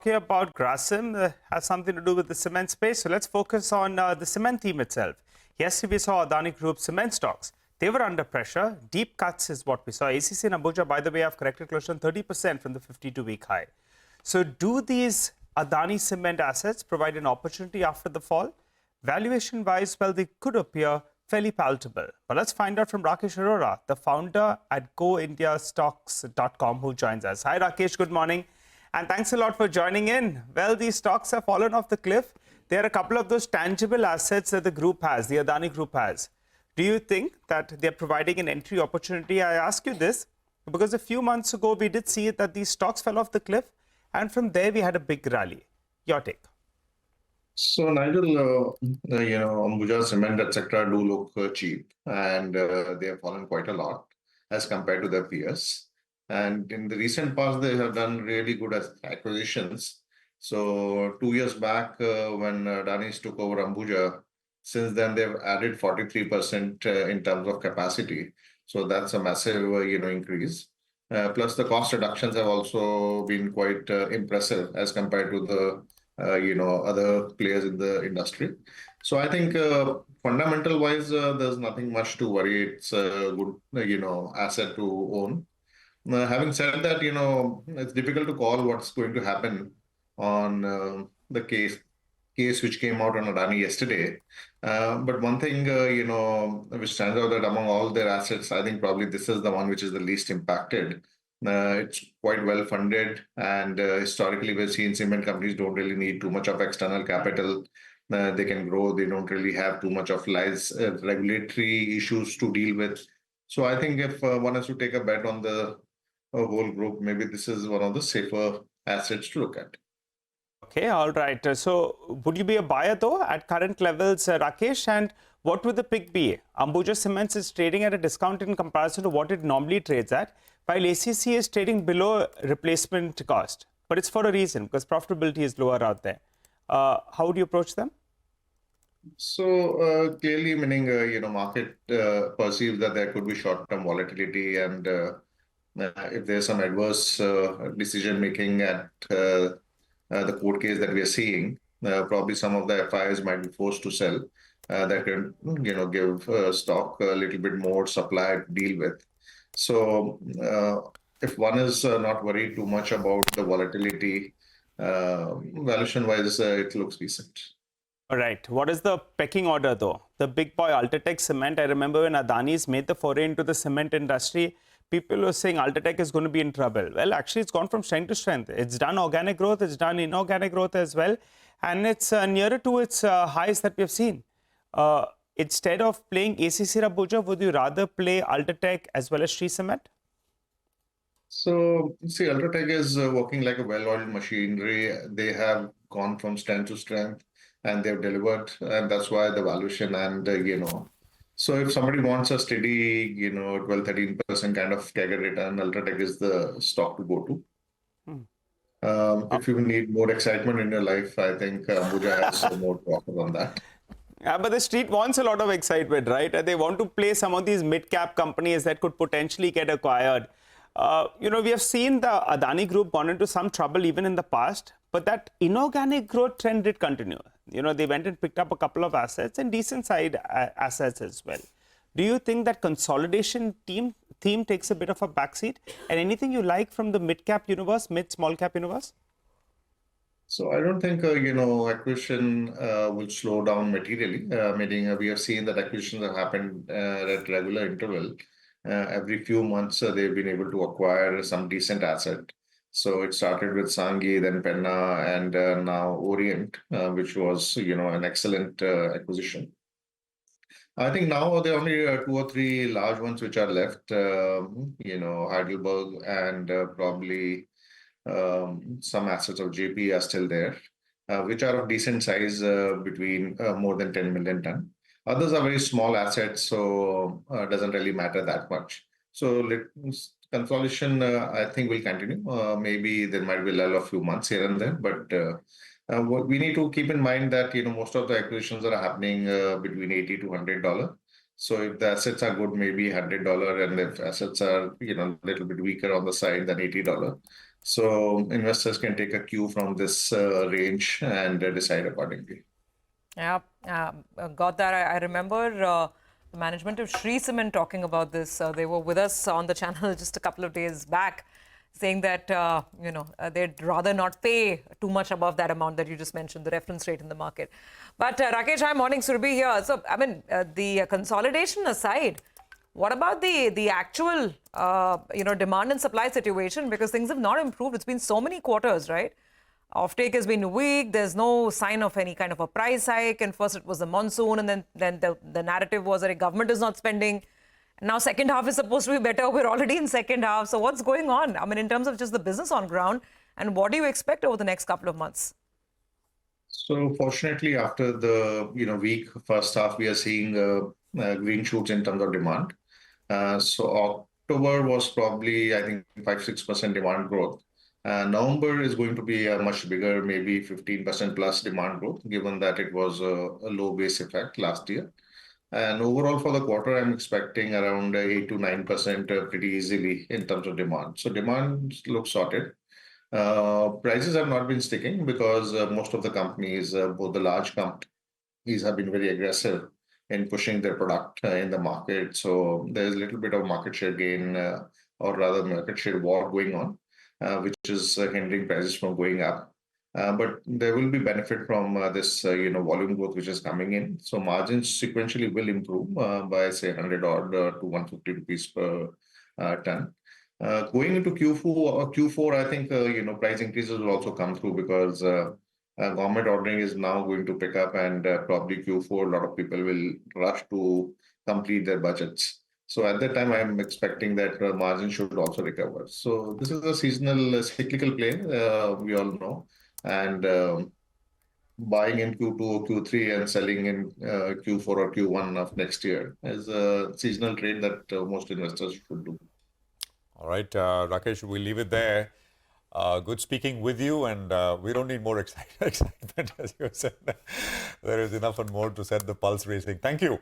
Here about Grasim has something to do with the cement space. So let's focus on the cement theme itself. Yesterday, we saw Adani Group cement stocks. They were under pressure. Deep cuts is what we saw. ACC and Ambuja, by the way, have corrected close to 30% from the 52-week high. So do these Adani cement assets provide an opportunity after the fall? Valuation-wise, well, they could appear fairly palatable. But let's find out from Rakesh Arora, the founder at goindiastocks.com, who joins us. Hi, Rakesh. Good morning. And thanks a lot for joining in. Well, these stocks have fallen off the cliff. There are a couple of those tangible assets that the group has, the Adani Group has. Do you think that they're providing an entry opportunity? I ask you this because a few months ago, we did see that these stocks fell off the cliff. And from there, we had a big rally. Your take? So, Nigel, Ambuja Cement, etc., do look cheap, and they have fallen quite a lot as compared to their peers. And in the recent past, they have done really good as acquisitions. So 2 years back, when Adani's took over Ambuja, since then they've added 43% in terms of capacity. So that's a massive, increase. Plus, the cost reductions have also been quite impressive as compared to the other players in the industry. So I think fundamental wise, there's nothing much to worry. It's a good, asset to own. Having said that, it's difficult to call what's going to happen on the case which came out on Adani yesterday. But one thing, which stands out that among all their assets, I think probably this is the one which is the least impacted. It's quite well funded, and historically we've seen cement companies don't really need too much of external capital. They can grow. They don't really have too much of regulatory issues to deal with. So I think if one has to take a bet on the whole group, maybe this is one of the safer assets to look at. Okay, all right. So would you be a buyer though at current levels, Rakesh? And what would the pick be? Ambuja Cements is trading at a discount in comparison to what it normally trades at, while ACC is trading below replacement cost. But it's for a reason, because profitability is lower out there. How would you approach them? So clearly, meaning market perceives that there could be short-term volatility, and if there's some adverse decision making at the court case that we are seeing, probably some of the FIs might be forced to sell. That can, give stock a little bit more supply to deal with. So if one is not worried too much about the volatility, valuation-wise, it looks decent. All right. What is the pecking order, though? The big boy UltraTech Cement. I remember when Adani's made the foray into the cement industry, people were saying UltraTech is going to be in trouble. Well, actually, it's gone from strength to strength. It's done organic growth. It's done inorganic growth as well. And it's nearer to its highs that we have seen. Instead of playing ACC Ambuja, would you rather play UltraTech as well as Shree Cement? So, see, UltraTech is working like a well-oiled machinery. They have gone from strength to strength, and they've delivered, and that's why the valuation and, So if somebody wants a steady, 12, 13% kind of CAGR return, UltraTech is the stock to go to. If you need more excitement in your life, I think Ambuja has more to offer on that. Yeah, but the street wants a lot of excitement, right? They want to play some of these mid-cap companies that could potentially get acquired. We have seen the Adani Group gone into some trouble even in the past, but that inorganic growth trend did continue. They went and picked up a couple of assets and decent side assets as well. Do you think that consolidation theme takes a bit of a backseat? And anything you like from the mid-cap universe, mid-small cap universe? So I don't think, acquisition will slow down materially. Meaning we have seen that acquisitions have happened at regular interval. Every few months, they've been able to acquire some decent asset. So it started with Sanghi, then Penna, and now Orient, which was, an excellent acquisition. I think now there are only 2 or 3 large ones which are left, Heidelberg and probably some assets of JP are still there, which are of decent size, between more than 10 million ton. Others are very small assets, so it doesn't really matter that much. So consolidation, I think, will continue. Maybe there might be a lull of a few months here and there, but what we need to keep in mind that most of the acquisitions are happening between $80 to $100. So if the assets are good, maybe $100, and if assets are a little bit weaker on the side than $80, So investors can take a cue from this range and decide accordingly. Yeah, got that. I remember the management of Shree Cement talking about this. They were with us on the channel just a couple of days back, saying that they'd rather not pay too much above that amount that you just mentioned, the reference rate in the market. But Rakesh, hi, morning, Surabhi here. So, I mean, the consolidation aside, what about the actual demand and supply situation? Because things have not improved. It's been so many quarters, right? Offtake has been weak. There's no sign of any kind of a price hike. And first it was the monsoon, and then the narrative was that the government is not spending. Now second half is supposed to be better. We're already in second half. So what's going on? I mean, in terms of just the business on ground, and what do you expect over the next couple of months? So fortunately, after the weak first half, we are seeing green shoots in terms of demand. So October was probably, I think, 5-6% demand growth. November is going to be a much bigger, maybe 15% plus demand growth, given that it was a low base effect last year. And overall for the quarter, I'm expecting around 8 to 9% pretty easily in terms of demand. So demand looks sorted. Prices have not been sticking because most of the companies, both the large companies, have been very aggressive in pushing their product in the market. So there's a little bit of market share gain, or rather market share war going on, which is hindering prices from going up. But there will be benefit from this, volume growth which is coming in. So margins sequentially will improve by say 100 odd to 150 rupees per ton. Going into Q4, I think price increases will also come through because government ordering is now going to pick up, and probably Q4 a lot of people will rush to complete their budgets. So at that time, I'm expecting that margin should also recover. So this is a seasonal cyclical play, we all know, and buying in Q2 or Q3 and selling in Q4 or Q1 of next year is a seasonal trade that most investors should do. All right, Rakesh, we'll leave it there. Good speaking with you, and we don't need more excitement, as you said. There is enough and more to set the pulse racing. Thank you.